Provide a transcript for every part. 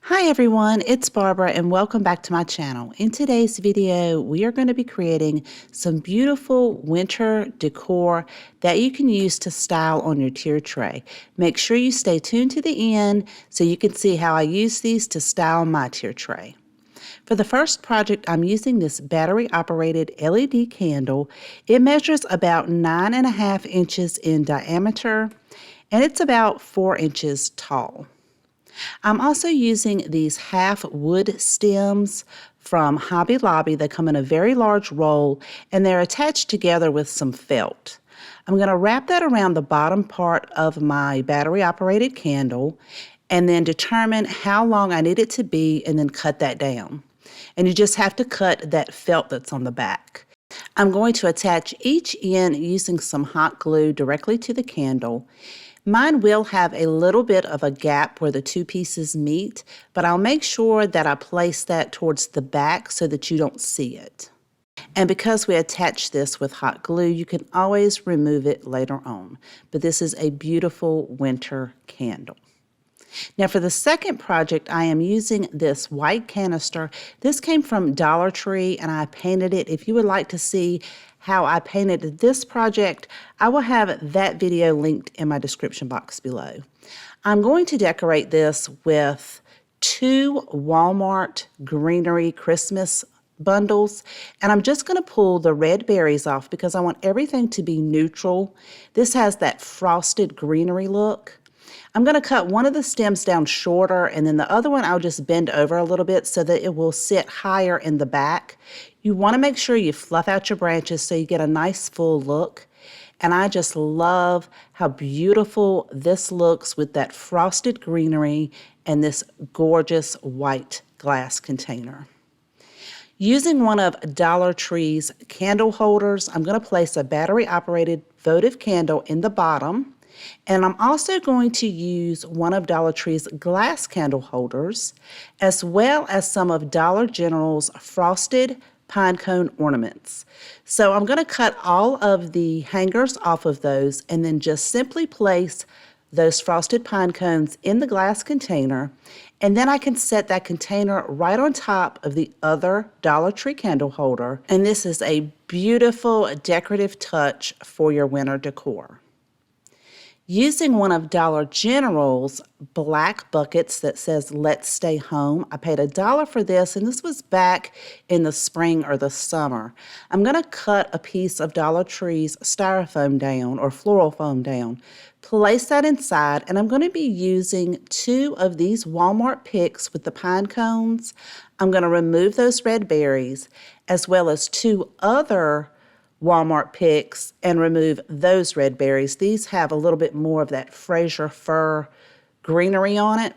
Hi everyone, it's Barbara and welcome back to my channel. In today's video, we are going to be creating some beautiful winter decor that you can use to style on your tier tray. Make sure you stay tuned to the end so you can see how I use these to style my tier tray. For the first project, I'm using this battery-operated LED candle. It measures about 9.5 inches in diameter and it's about 4 inches tall. I'm also using these half wood stems from Hobby Lobby. They come in a very large roll and they're attached together with some felt. I'm going to wrap that around the bottom part of my battery operated candle and then determine how long I need it to be and then cut that down. And you just have to cut that felt that's on the back. I'm going to attach each end using some hot glue directly to the candle. Mine will have a little bit of a gap where the two pieces meet, but I'll make sure that I place that towards the back so that you don't see it. And because we attach this with hot glue, you can always remove it later on. But this is a beautiful winter candle. Now for the second project, I am using this white canister. This came from Dollar Tree and I painted it. If you would like to see how I painted this project, I will have that video linked in my description box below. I'm going to decorate this with 2 Walmart Greenery Christmas bundles, and I'm just going to pull the red berries off because I want everything to be neutral. This has that frosted greenery look. I'm going to cut one of the stems down shorter and then the other one I'll just bend over a little bit so that it will sit higher in the back. You want to make sure you fluff out your branches so you get a nice full look. And I just love how beautiful this looks with that frosted greenery and this gorgeous white glass container. Using one of Dollar Tree's candle holders, I'm going to place a battery-operated votive candle in the bottom. And I'm also going to use one of Dollar Tree's glass candle holders, as well as some of Dollar General's frosted pine cone ornaments. So I'm going to cut all of the hangers off of those and then just simply place those frosted pine cones in the glass container. And then I can set that container right on top of the other Dollar Tree candle holder. And this is a beautiful decorative touch for your winter decor. Using one of Dollar General's black buckets that says "Let's Stay Home," I paid $1 for this, and this was back in the spring or the summer. I'm going to cut a piece of Dollar Tree's styrofoam down or floral foam down, place that inside, and I'm going to be using 2 of these Walmart picks with the pine cones. I'm going to remove those red berries, as well as 2 other Walmart picks and remove those red berries. These have a little bit more of that Fraser fir greenery on it.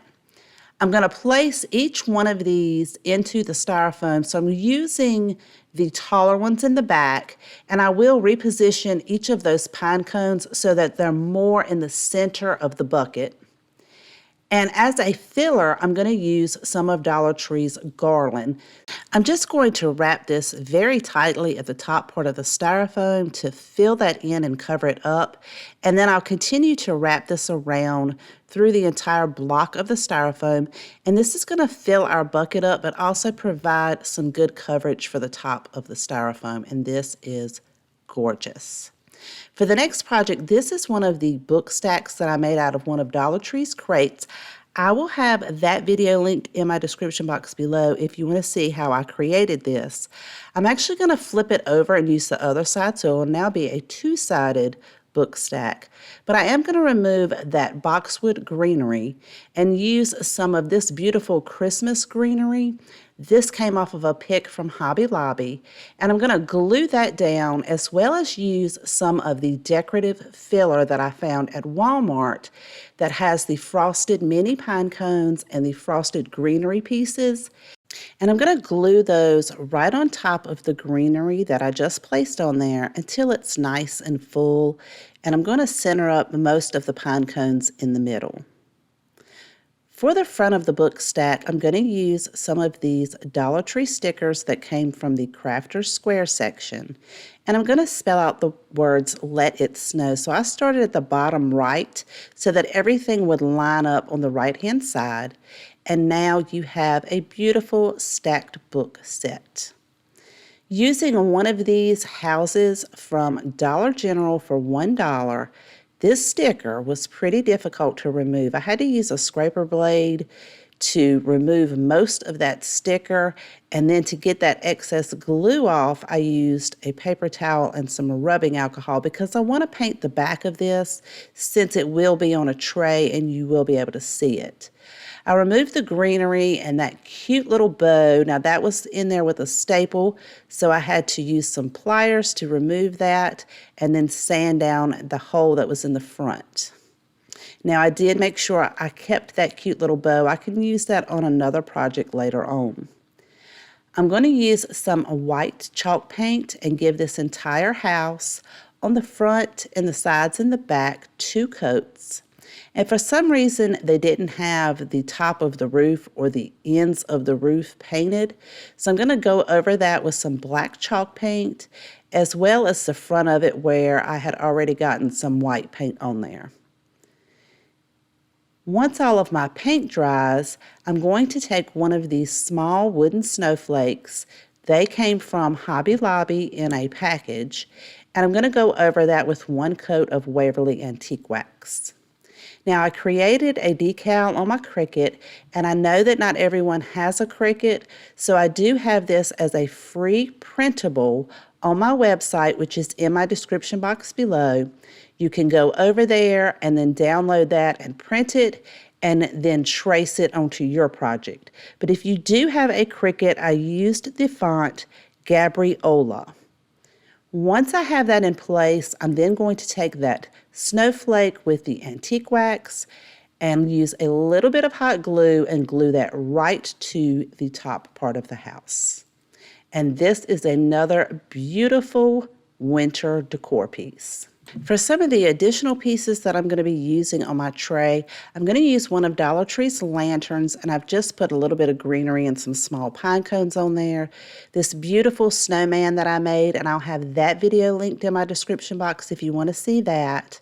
I'm going to place each one of these into the styrofoam. So I'm using the taller ones in the back, and I will reposition each of those pine cones so that they're more in the center of the bucket. And as a filler, I'm going to use some of Dollar Tree's garland. I'm just going to wrap this very tightly at the top part of the styrofoam to fill that in and cover it up. And then I'll continue to wrap this around through the entire block of the styrofoam. And this is going to fill our bucket up, but also provide some good coverage for the top of the styrofoam. And this is gorgeous. For the next project, this is one of the book stacks that I made out of one of Dollar Tree's crates. I will have that video linked in my description box below if you want to see how I created this. I'm actually going to flip it over and use the other side, so it will now be a 2-sided book stack. But I am going to remove that boxwood greenery and use some of this beautiful Christmas greenery. This came off of a pick from Hobby Lobby, and I'm going to glue that down as well as use some of the decorative filler that I found at Walmart that has the frosted mini pine cones and the frosted greenery pieces. And I'm going to glue those right on top of the greenery that I just placed on there until it's nice and full. And I'm going to center up most of the pine cones in the middle. For the front of the book stack, I'm going to use some of these Dollar Tree stickers that came from the Crafter's Square section. And I'm going to spell out the words "Let It Snow." So I started at the bottom right so that everything would line up on the right-hand side. and now you have a beautiful stacked book set. Using one of these houses from Dollar General for $1, this sticker was pretty difficult to remove. I had to use a scraper blade to remove most of that sticker, and then to get that excess glue off, I used a paper towel and some rubbing alcohol because I want to paint the back of this since it will be on a tray and you will be able to see it. I removed the greenery and that cute little bow. Now that was in there with a staple, so I had to use some pliers to remove that and then sand down the hole that was in the front. Now I did make sure I kept that cute little bow. I can use that on another project later on. I'm going to use some white chalk paint and give this entire house on the front and the sides and the back 2 coats. And for some reason, they didn't have the top of the roof or the ends of the roof painted. So I'm going to go over that with some black chalk paint, as well as the front of it where I had already gotten some white paint on there. Once all of my paint dries, I'm going to take one of these small wooden snowflakes. They came from Hobby Lobby in a package, and I'm going to go over that with 1 coat of Waverly Antique Wax. Now I created a decal on my Cricut, and I know that not everyone has a Cricut, so I do have this as a free printable on my website, which is in my description box below. You can go over there and then download that and print it and then trace it onto your project. But if you do have a Cricut, I used the font Gabriola. Once I have that in place, I'm then going to take that snowflake with the antique wax and use a little bit of hot glue and glue that right to the top part of the house. And this is another beautiful winter decor piece. For some of the additional pieces that I'm going to be using on my tray, I'm going to use one of Dollar Tree's lanterns, and I've just put a little bit of greenery and some small pine cones on there. This beautiful snowman that I made, and I'll have that video linked in my description box if you want to see that,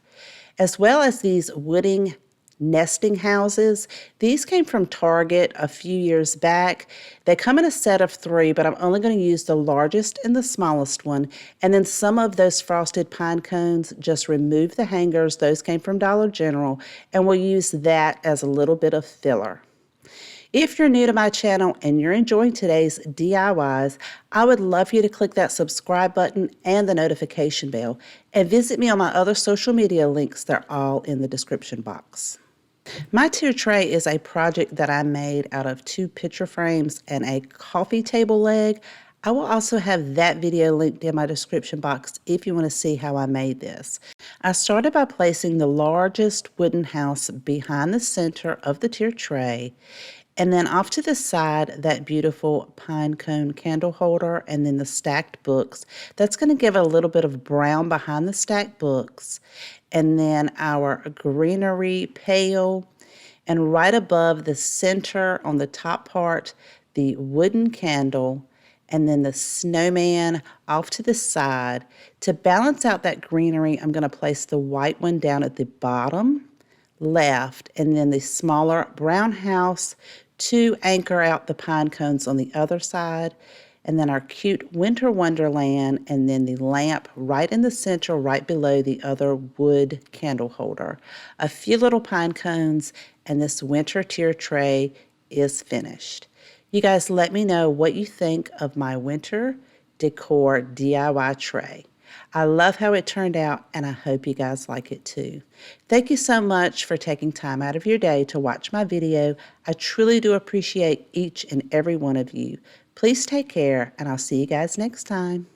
as well as these wooden nesting houses. These came from Target a few years back. They come in a set of 3, but I'm only going to use the largest and the smallest one. And then some of those frosted pine cones, just remove the hangers. Those came from Dollar General, and we'll use that as a little bit of filler. If you're new to my channel and you're enjoying today's DIYs, I would love for you to click that subscribe button and the notification bell, and visit me on my other social media links. They're all in the description box. My tier tray is a project that I made out of 2 picture frames and a coffee table leg. I will also have that video linked in my description box if you want to see how I made this. I started by placing the largest wooden house behind the center of the tier tray, and then off to the side, that beautiful pine cone candle holder, and then the stacked books. That's going to give a little bit of brown behind the stacked books. And then our greenery pail, and right above the center on the top part, the wooden candle, and then the snowman off to the side. To balance out that greenery, I'm going to place the white one down at the bottom left, and then the smaller brown house to anchor out the pine cones on the other side, and then our cute winter wonderland, and then the lamp right in the center, right below the other wood candle holder. A few little pine cones, and this winter tier tray is finished. You guys let me know what you think of my winter decor DIY tray. I love how it turned out, and I hope you guys like it too. Thank you so much for taking time out of your day to watch my video. I truly do appreciate each and every one of you. Please take care, and I'll see you guys next time.